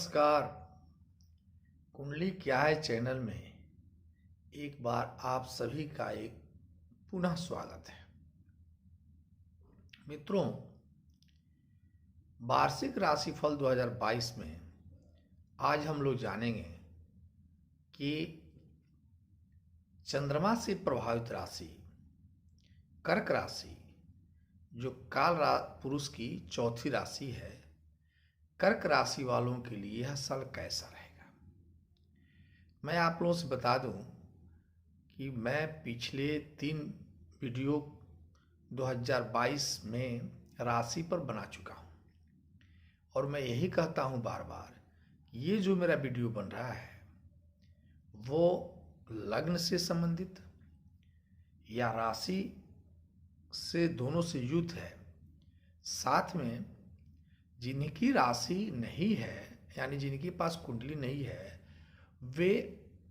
नमस्कार। कुंडली क्या है चैनल में एक बार आप सभी का एक पुनः स्वागत है। मित्रों, वार्षिक राशिफल 2022 में आज हम लोग जानेंगे कि चंद्रमा से प्रभावित राशि कर्क राशि, जो पुरुष की चौथी राशि है, कर्क राशि वालों के लिए यह साल कैसा रहेगा। मैं आप लोगों से बता दूं कि मैं पिछले 3 वीडियो 2022 में राशि पर बना चुका हूं और मैं यही कहता हूं बार बार, ये जो मेरा वीडियो बन रहा है वो लग्न से संबंधित या राशि से, दोनों से युक्त है। साथ में जिनकी राशि नहीं है, यानी जिनके पास कुंडली नहीं है, वे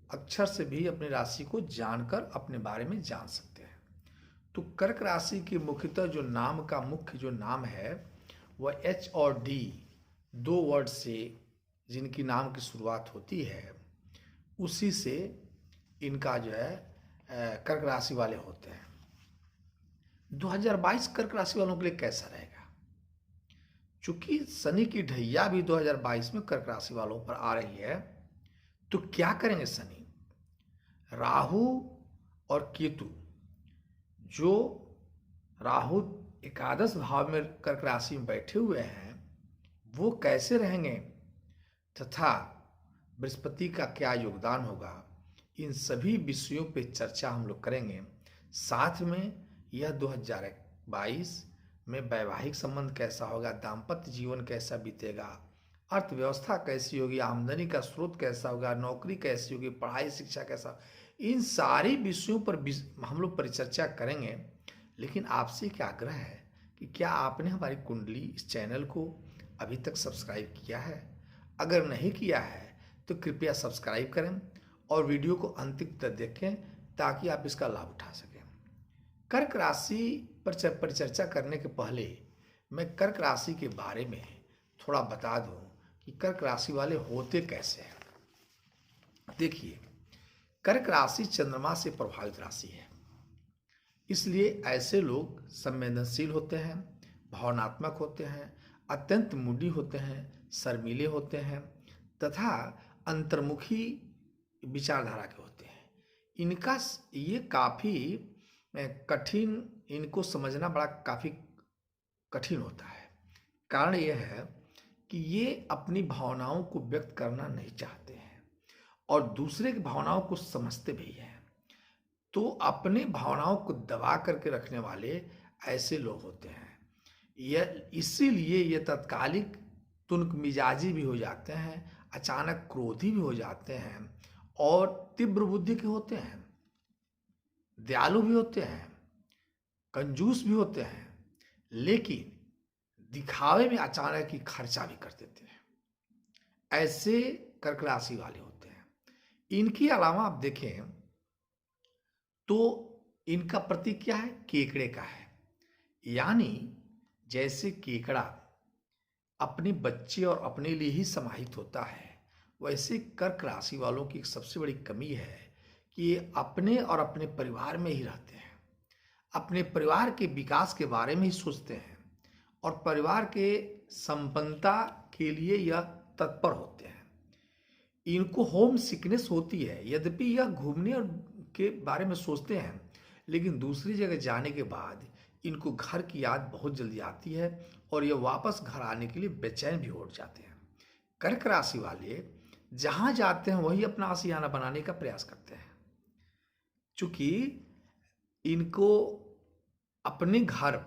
अक्षर से भी अपनी राशि को जानकर अपने बारे में जान सकते हैं। तो कर्क राशि के मुख्यतः जो नाम का मुख्य जो नाम है वह एच और डी 2 वर्ड से जिनकी नाम की शुरुआत होती है, उसी से इनका जो है कर्क राशि वाले होते हैं। 2022 कर्क राशि वालों के लिए कैसा रहेगा? चूंकि शनि की ढैया भी 2022 में कर्क राशि वालों पर आ रही है, तो क्या करेंगे शनि? राहु और केतु, जो राहु एकादश भाव में कर्क राशि में बैठे हुए हैं, वो कैसे रहेंगे तथा बृहस्पति का क्या योगदान होगा, इन सभी विषयों पे चर्चा हम लोग करेंगे। साथ में यह 2022 में वैवाहिक संबंध कैसा होगा, दाम्पत्य जीवन कैसा बीतेगा, अर्थव्यवस्था कैसी होगी, आमदनी का स्रोत कैसा होगा, नौकरी कैसी होगी, पढ़ाई शिक्षा कैसा, इन सारी विषयों पर हम लोग परिचर्चा करेंगे। लेकिन आपसे क्या आग्रह है कि क्या आपने हमारी कुंडली इस चैनल को अभी तक सब्सक्राइब किया है? अगर नहीं किया है तो कृपया सब्सक्राइब करें और वीडियो को अंतिम तक देखें ताकि आप इसका लाभ उठा सकें। कर्क राशि पर परिचर्चा करने के पहले मैं कर्क राशि के बारे में थोड़ा बता दूं कि कर्क राशि वाले होते कैसे हैं। देखिए, कर्क राशि चंद्रमा से प्रभावित राशि है, इसलिए ऐसे लोग संवेदनशील होते हैं, भावनात्मक होते हैं, अत्यंत मूडी होते हैं, शर्मीले होते हैं तथा अंतर्मुखी विचारधारा के होते हैं। इनका ये काफ़ी कठिन, इनको समझना बड़ा काफ़ी कठिन होता है। कारण यह है कि ये अपनी भावनाओं को व्यक्त करना नहीं चाहते हैं और दूसरे की भावनाओं को समझते भी हैं। तो अपने भावनाओं को दबा करके रखने वाले ऐसे लोग होते हैं। यह इसीलिए ये तत्कालिक तुनक मिजाजी भी हो जाते हैं, अचानक क्रोधी भी हो जाते हैं और तीव्र बुद्धि के होते हैं, दयालु भी होते हैं, कंजूस भी होते हैं, लेकिन दिखावे में अचानक ही खर्चा भी कर देते हैं। ऐसे कर्क राशि वाले होते हैं। इनके अलावा आप देखें तो इनका प्रतीक क्या है? केकड़े का है। यानी जैसे केकड़ा अपने बच्चे और अपने लिए ही समाहित होता है, वैसे कर्क राशि वालों की एक सबसे बड़ी कमी है कि ये अपने और अपने परिवार में ही रहते हैं, अपने परिवार के विकास के बारे में ही सोचते हैं और परिवार के संपन्नता के लिए यह तत्पर होते हैं। इनको होम सिकनेस होती है, यद्यपि यह घूमने के बारे में सोचते हैं, लेकिन दूसरी जगह जाने के बाद इनको घर की याद बहुत जल्दी आती है और ये वापस घर आने के लिए बेचैन भी हो जाते हैं। कर्क राशि वाले जहां जाते हैं वही अपना आशियाना बनाने का प्रयास करते हैं। चूंकि इनको अपने घर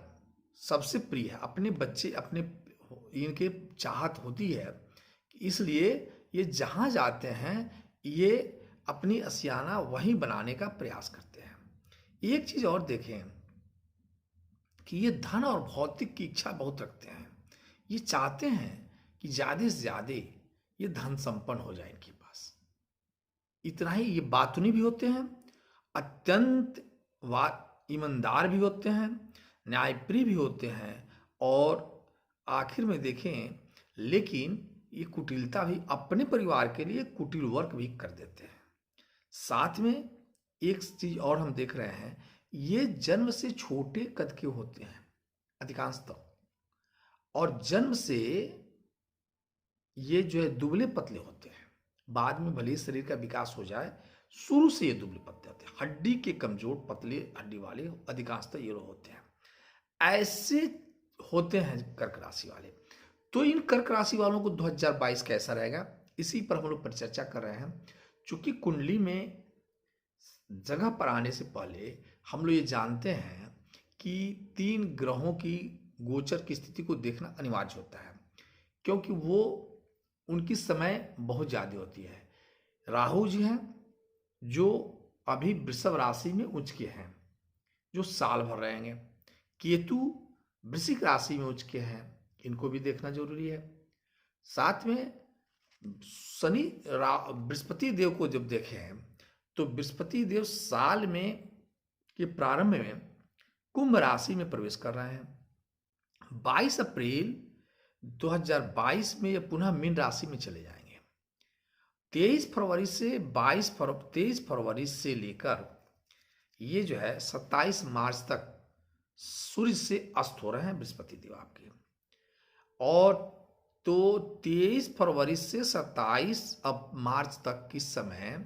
सबसे प्रिय है, अपने बच्चे अपने इनके चाहत होती है, इसलिए ये जहां जाते हैं ये अपनी आशियाना वहीं बनाने का प्रयास करते हैं। एक चीज और देखें कि ये धन और भौतिक की इच्छा बहुत रखते हैं। ये चाहते हैं कि ज्यादा से ज्यादा ये धन संपन्न हो जाए इनके पास। इतना ही, ये बातूनी भी होते हैं, अत्यंत ईमानदार भी होते हैं, न्यायप्रिय भी होते हैं और आखिर में देखें, लेकिन ये कुटिलता भी अपने परिवार के लिए कुटिल वर्क भी कर देते हैं। साथ में एक चीज और हम देख रहे हैं, ये जन्म से छोटे कद के होते हैं अधिकांशतः, और जन्म से ये जो है दुबले पतले होते हैं। बाद में भले ही शरीर का विकास हो जाए, शुरू से ये दुबले पतले होते हैं, हड्डी के कमजोर पतले हड्डी वाले अधिकांशतः ये लोग होते हैं। ऐसे होते हैं कर्क राशि वाले। तो इन कर्क राशि वालों को 2022 कैसा रहेगा, इसी पर हम लोग परिचर्चा कर रहे हैं। चूंकि कुंडली में जगह पर आने से पहले हम लोग ये जानते हैं कि 3 ग्रहों की गोचर की स्थिति को देखना अनिवार्य होता है, क्योंकि वो उनकी समय बहुत ज़्यादा होती है। राहु जी हैं जो अभी वृषभ राशि में उच्च के हैं, जो साल भर रहेंगे। केतु वृश्चिक राशि में उच्च के हैं, इनको भी देखना जरूरी है। साथ में शनि बृहस्पति देव को जब देखें तो बृहस्पति देव साल में के प्रारंभ में कुंभ राशि में प्रवेश कर रहे हैं। 22 अप्रैल 2022 में ये पुनः मीन राशि में चले जाएंगे। 23 फरवरी से लेकर ये जो है 27 मार्च तक सूर्य से अस्त हो रहे हैं बृहस्पति देव आपके। और तो 23 फरवरी से 27 मार्च तक किस समय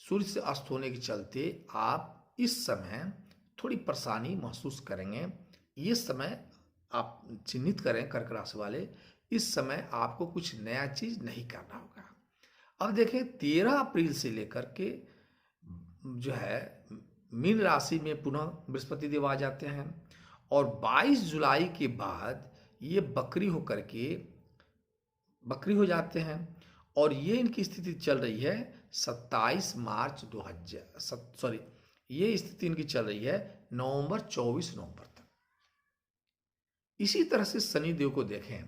सूर्य से अस्त होने के चलते आप इस समय थोड़ी परेशानी महसूस करेंगे। ये समय आप चिन्हित करें कर्क राशि वाले, इस समय आपको कुछ नया चीज नहीं करना होगा। अब देखें 13 अप्रैल से लेकर के जो है मीन राशि में पुनः बृहस्पति देव आ जाते हैं, और 22 जुलाई के बाद ये बकरी हो जाते हैं, और ये इनकी स्थिति चल रही है 27 मार्च 2000 ये स्थिति इनकी चल रही है 24 नवंबर तक। इसी तरह से शनि देव को देखें,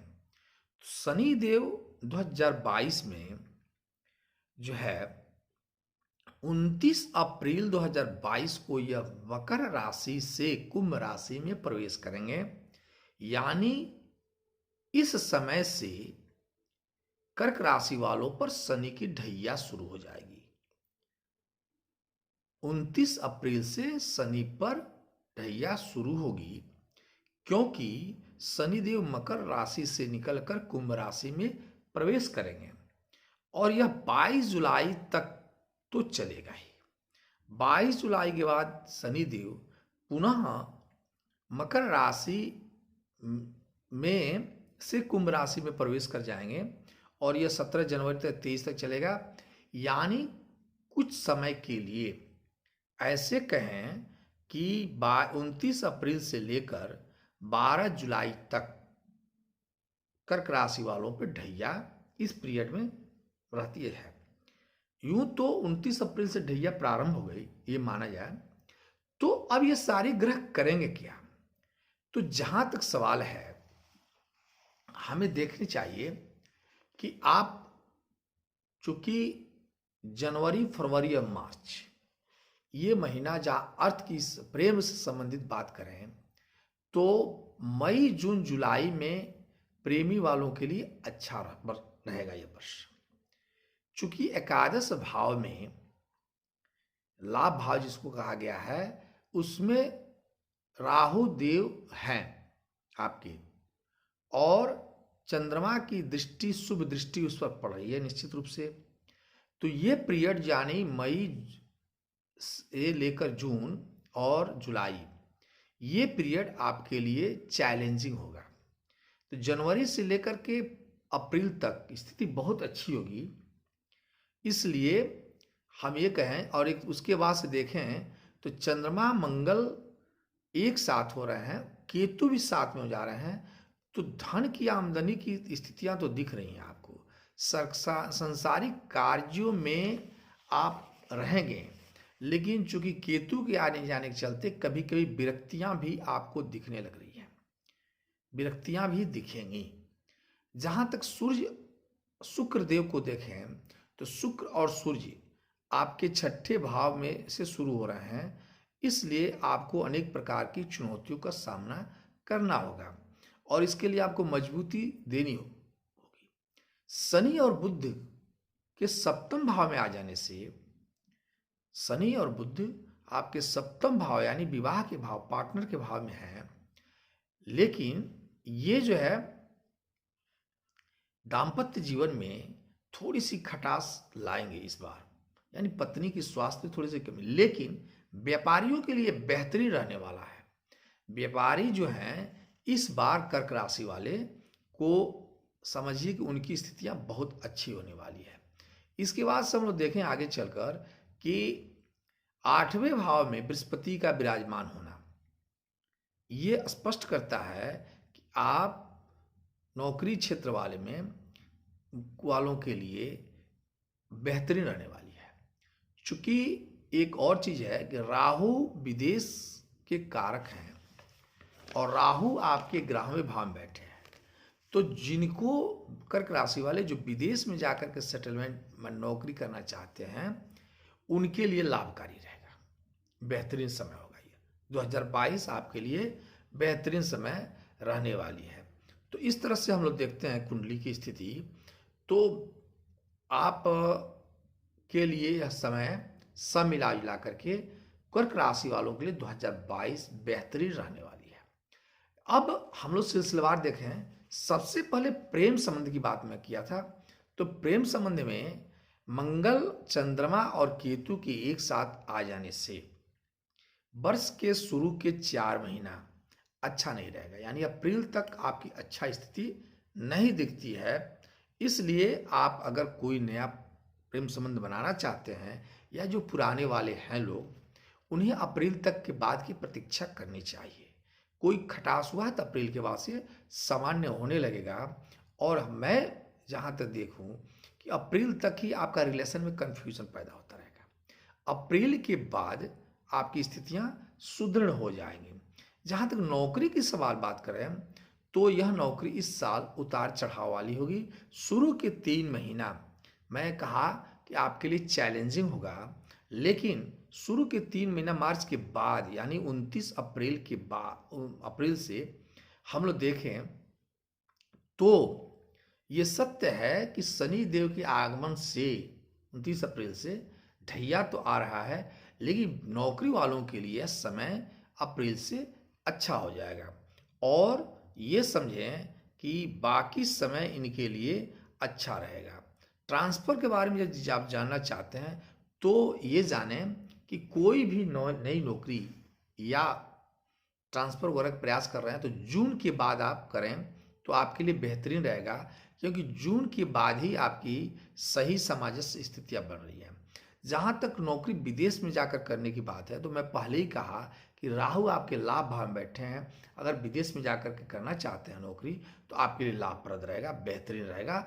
शनि देव 2022 में जो है 29 अप्रैल 2022 को यह मकर राशि से कुंभ राशि में प्रवेश करेंगे। यानी इस समय से कर्क राशि वालों पर शनि की ढैया शुरू हो जाएगी। 29 अप्रैल से शनि पर ढैया शुरू होगी, क्योंकि शनिदेव मकर राशि से निकलकर कुंभ राशि में प्रवेश करेंगे, और यह 22 जुलाई तक तो चलेगा ही। 22 जुलाई के बाद शनिदेव पुनः मकर राशि में से कुंभ राशि में प्रवेश कर जाएंगे, और यह 17 जनवरी तक 23 तक चलेगा। यानी कुछ समय के लिए ऐसे कहें कि 29 अप्रैल से लेकर 12 जुलाई तक कर्क राशि वालों पर ढैया इस पीरियड में रहती है। यूं तो 29 अप्रैल से ढैया प्रारंभ हो गई ये माना जाए, तो अब ये सारे ग्रह करेंगे क्या? तो जहां तक सवाल है, हमें देखनी चाहिए कि आप चूंकि जनवरी फरवरी और मार्च ये महीना जहां अर्थ की प्रेम से संबंधित बात करें, तो मई जून जुलाई में प्रेमी वालों के लिए अच्छा रहेगा यह वर्ष। चूंकि एकादश भाव में लाभ भाव जिसको कहा गया है, उसमें राहु देव हैं आपके, और चंद्रमा की दृष्टि शुभ दृष्टि उस पर पड़ रही है निश्चित रूप से। तो ये पीरियड यानी मई से लेकर जून और जुलाई, ये पीरियड आपके लिए चैलेंजिंग होगा। तो जनवरी से लेकर के अप्रैल तक स्थिति बहुत अच्छी होगी। इसलिए हम ये कहें, और एक उसके बाद से देखें तो चंद्रमा मंगल एक साथ हो रहे हैं, केतु भी साथ में हो जा रहे हैं, तो धन की आमदनी की स्थितियां तो दिख रही हैं आपको। संसारिक कार्यों में आप रहेंगे, लेकिन चूंकि केतु के आने जाने के चलते कभी कभी विरक्तियां भी आपको दिखने लग रही हैं, विरक्तियां भी दिखेंगी। जहां तक सूर्य शुक्र देव को देखें तो शुक्र और सूर्य आपके 6ठे भाव में से शुरू हो रहे हैं, इसलिए आपको अनेक प्रकार की चुनौतियों का सामना करना होगा, और इसके लिए आपको मजबूती देनी होगी। शनि और बुध के सप्तम भाव में आ जाने से, शनि और बुध आपके सप्तम भाव यानी विवाह के भाव, पार्टनर के भाव में है, लेकिन ये जो है दाम्पत्य जीवन में थोड़ी सी खटास लाएंगे इस बार, यानी पत्नी की स्वास्थ्य थोड़ी सी कमी, लेकिन व्यापारियों के लिए बेहतरीन रहने वाला है। व्यापारी जो हैं इस बार कर्क राशि वाले को समझिए कि उनकी स्थितियां बहुत अच्छी होने वाली है। इसके बाद से हम लोग देखें आगे चलकर कि 8वें भाव में बृहस्पति का विराजमान होना ये स्पष्ट करता है कि आप नौकरी क्षेत्र वालों के लिए बेहतरीन रहने वाली है। चूंकि एक और चीज है कि राहु विदेश के कारक हैं और राहु आपके 11वें भाव में बैठे हैं, तो जिनको कर्क राशि वाले जो विदेश में जाकर के सेटलमेंट में नौकरी करना चाहते हैं उनके लिए लाभकारी रहेगा, बेहतरीन समय होगा। ये 2022 आपके लिए बेहतरीन समय रहने वाली है। तो इस तरह से हम लोग देखते हैं कुंडली की स्थिति, तो आप के लिए यह समय सब मिला जुला करके कर्क राशि वालों के लिए 2022 बेहतरीन रहने वाली है। अब हम लोग सिलसिलेवार देखें, सबसे पहले प्रेम संबंध की बात मैं किया था, तो प्रेम संबंध में मंगल, चंद्रमा और केतु के एक साथ आ जाने से वर्ष के शुरू के 4 महीना अच्छा नहीं रहेगा, यानी अप्रैल तक आपकी अच्छा स्थिति नहीं दिखती है। इसलिए आप अगर कोई नया प्रेम संबंध बनाना चाहते हैं या जो पुराने वाले हैं लोग, उन्हें अप्रैल तक के बाद की प्रतीक्षा करनी चाहिए। कोई खटास हुआ है तो अप्रैल के बाद से सामान्य होने लगेगा, और मैं जहाँ तक देखूँ कि अप्रैल तक ही आपका रिलेशन में कन्फ्यूजन पैदा होता रहेगा। अप्रैल के बाद आपकी स्थितियाँ सुदृढ़ हो जाएंगी। जहाँ तक नौकरी की सवाल बात करें तो यह नौकरी इस साल उतार चढ़ाव वाली होगी। शुरू के 3 महीना मैं कहा कि आपके लिए चैलेंजिंग होगा, लेकिन शुरू के 3 महीना मार्च के बाद यानी 29 अप्रैल के बाद, अप्रैल से हम लोग देखें तो ये सत्य है कि शनि देव के आगमन से 29 अप्रैल से ढैया तो आ रहा है, लेकिन नौकरी वालों के लिए समय अप्रैल से अच्छा हो जाएगा। और ये समझें कि बाकी समय इनके लिए अच्छा रहेगा। ट्रांसफ़र के बारे में यदि आप जानना चाहते हैं तो ये जानें कि कोई भी नई नौकरी या ट्रांसफ़र वगैरह का प्रयास कर रहे हैं तो जून के बाद आप करें तो आपके लिए बेहतरीन रहेगा, क्योंकि जून के बाद ही आपकी सही सामंजस्य स्थितियाँ बन रही हैं। जहाँ तक नौकरी विदेश में जाकर करने की बात है तो मैं पहले ही कहा कि राहु आपके लाभ भाव में बैठे हैं। अगर विदेश में जाकर के करना चाहते हैं नौकरी तो आपके लिए लाभप्रद रहेगा, बेहतरीन रहेगा।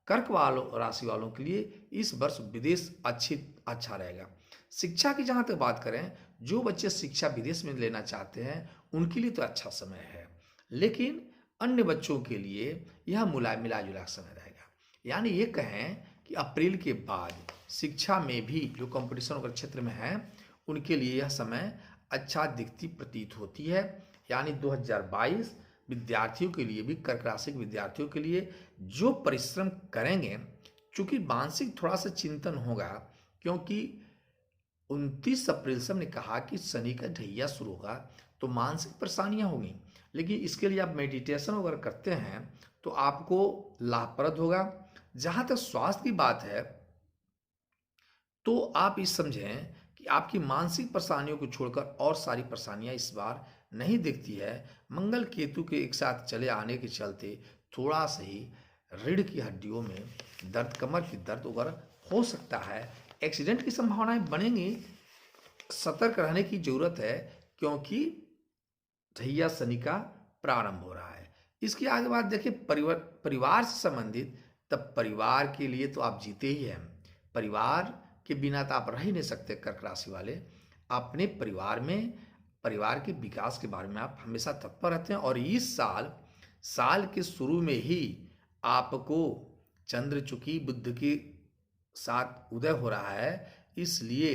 कर्क वालों राशि वालों के लिए इस वर्ष विदेश अच्छा रहेगा। शिक्षा की जहाँ तक बात करें, जो बच्चे शिक्षा विदेश में लेना चाहते हैं उनके लिए तो अच्छा समय है, लेकिन अन्य बच्चों के लिए यह मिला जुला समय रहेगा। यानी ये कहें कि अप्रैल के बाद शिक्षा में भी जो कंपटीशन वगैरह क्षेत्र में है उनके लिए यह समय अच्छा दिखती प्रतीत होती है। यानी 2022 विद्यार्थियों के लिए भी, कर्क राशि के विद्यार्थियों के लिए जो परिश्रम करेंगे, चूंकि मानसिक थोड़ा सा चिंतन होगा, क्योंकि 29 अप्रैल से हमने कहा कि शनि का ढैया शुरू होगा तो मानसिक परेशानियां होंगी, लेकिन इसके लिए आप मेडिटेशन वगैरह करते हैं तो आपको लाभप्रद होगा। जहाँ तक स्वास्थ्य की बात है तो आप इस समझें कि आपकी मानसिक परेशानियों को छोड़कर और सारी परेशानियां इस बार नहीं दिखती है। मंगल केतु के एक साथ चले आने के चलते थोड़ा सा ही रीढ़ की हड्डियों में दर्द, कमर की दर्द वगैरह हो सकता है। एक्सीडेंट की संभावनाएं बनेंगी, सतर्क रहने की जरूरत है, क्योंकि ढैया शनि का प्रारंभ हो रहा है। इसके आगे बात देखिए परिवार से संबंधित, तब परिवार के लिए तो आप जीते ही हैं। परिवार के बिना तो आप रह ही नहीं सकते। कर्क राशि वाले अपने परिवार में, परिवार के विकास के बारे में आप हमेशा तत्पर रहते हैं। और इस साल के शुरू में ही आपको चंद्र चूंकि बुध के साथ उदय हो रहा है, इसलिए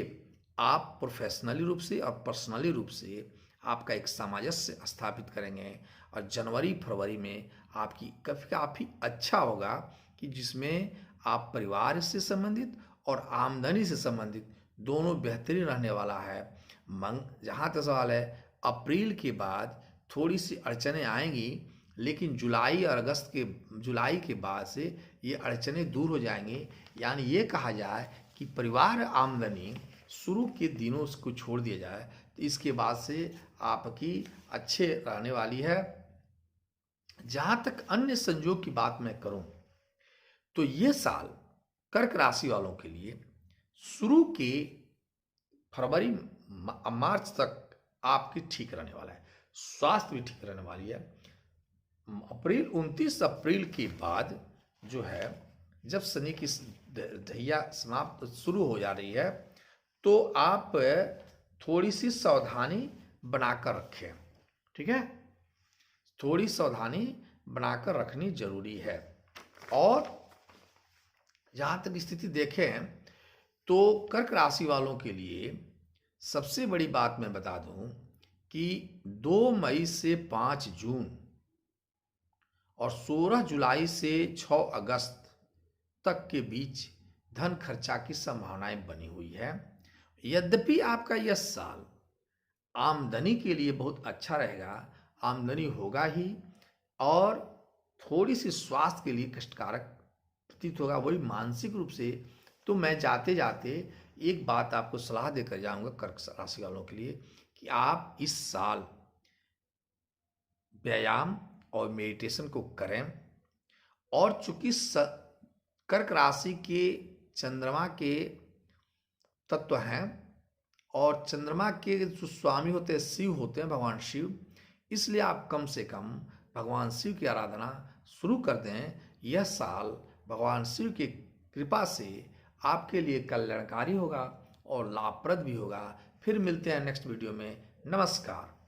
आप प्रोफेशनली रूप से और पर्सनली रूप से आपका एक सामंजस्य स्थापित करेंगे और जनवरी फरवरी में आपकी काफ़ी अच्छा होगा, कि जिसमें आप परिवार से संबंधित और आमदनी से संबंधित दोनों बेहतरीन रहने वाला है। जहाँ तक सवाल है, अप्रैल के बाद थोड़ी सी अड़चनें आएंगी, लेकिन जुलाई के बाद से ये अड़चनें दूर हो जाएंगी। यानी ये कहा जाए कि परिवार आमदनी शुरू के दिनों को छोड़ दिया जाए तो इसके बाद से आपकी अच्छे रहने वाली है। जहाँ तक अन्य संयोग की बात मैं करूँ तो ये साल कर्क राशि वालों के लिए शुरू के फरवरी मार्च तक आपकी ठीक रहने वाला है, स्वास्थ्य भी ठीक रहने वाली है। 29 अप्रैल के बाद जो है, जब शनि की ढैया समाप्त शुरू हो जा रही है, तो आप थोड़ी सी सावधानी बनाकर रखें। ठीक है, थोड़ी सावधानी बनाकर रखनी जरूरी है। और जहाँ तक स्थिति देखें तो कर्क राशि वालों के लिए सबसे बड़ी बात मैं बता दूं कि 2 मई से 5 जून और 16 जुलाई से 6 अगस्त तक के बीच धन खर्चा की संभावनाएं बनी हुई है। यद्यपि आपका यह साल आमदनी के लिए बहुत अच्छा रहेगा, आमदनी होगा ही, और थोड़ी सी स्वास्थ्य के लिए कष्टकारक प्रतीत होगा, वही मानसिक रूप से। तो मैं जाते जाते एक बात आपको सलाह देकर जाऊंगा कर्क राशि वालों के लिए कि आप इस साल व्यायाम और मेडिटेशन को करें। और चूंकि कर्क राशि के चंद्रमा के तत्व हैं और चंद्रमा के जो स्वामी होते हैं शिव होते हैं, भगवान शिव, इसलिए आप कम से कम भगवान शिव की आराधना शुरू कर दें। यह साल भगवान शिव की कृपा से आपके लिए कल्याणकारी होगा और लाभप्रद भी होगा। फिर मिलते हैं नेक्स्ट वीडियो में। नमस्कार।